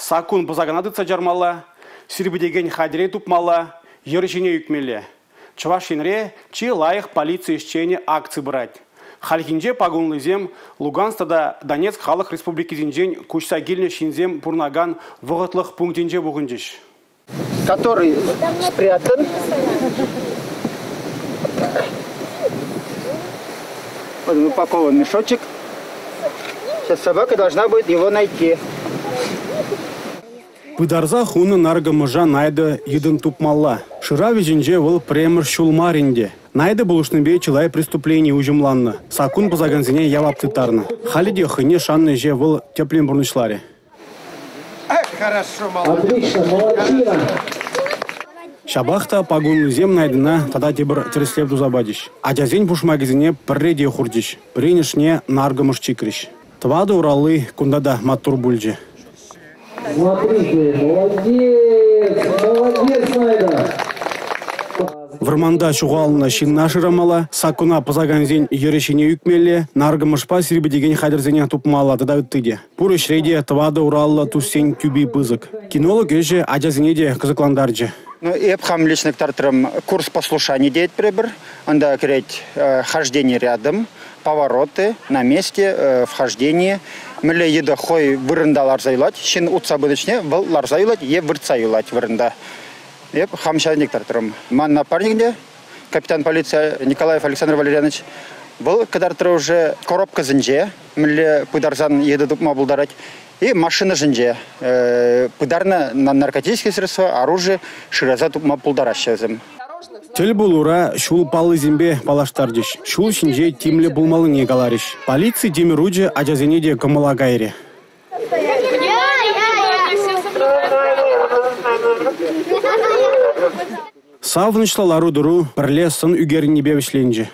сакун базаганадыца жармала, сирбидеген хадире тупмала, ережене юкмеле. Чувашинре чи лайық полиция исчене акции брать. Халхинже пагунлызем Луганстада Донецк халық республики зинжен кучсагильне шинзем пурнаган вғытлық пунктинже бугынжиш. Который спрятан. Вот он упакован мешочек. Сейчас собака должна будет его найти. Пыдарза хуны наргамыжа найда едын тупмалла. Шыра веженже выл премер шулмаринде. Найда булушныбе чылай преступление ужымланны. Сакун позаганзине яваптытарны. Халиде хыне шанны же выл теплен бурнышларе. Хорошо, молодец. Отлично, молодчина. Шабахта пагунлызем найдына тада тебір тереслеп дузабадиш. Адязен пушмагазине пірреде хурдиш. Принешне наргамыш чикриш. Твады уралы кундада матур бульджи. Смотрите, молодец, Найда. Варманда шуғалына шинна шырамала, сакуна позаганзен ерешене юкмеле, наргамышпа сирбедеген хадерзене тупмала тада үттіде. Пуры шреде твады уралы туссен тюби пызык. Кинолог еже адязенеде кызыкландарджи. Эпхам личных тартрам курс послушания деет прибор. Анда кереть хождение рядом, повороты на месте, вхождение. Мілі еді хой вырында ларзайлать, шин утса будычне, был ларзайлать, е вырцайлать вырында. Еп хамшадник тартрам. Ман напарникде, капитан полиции Николаев Александр Валерьянович, был кадартры уже коробка зінже, мілі пыдарзан еді дупма булдарать. И машина жинже. Пыдарна на наркотические средства, оружие, шираза тупма пулдаращазым. Тел булура шул палы зембе палаштардиш. Шул шинже тимле булмалы не галариш. Полиции демируджи адязенеде камалагайре. Савнышлалару дуру пірле сын үгерін небе вишленже.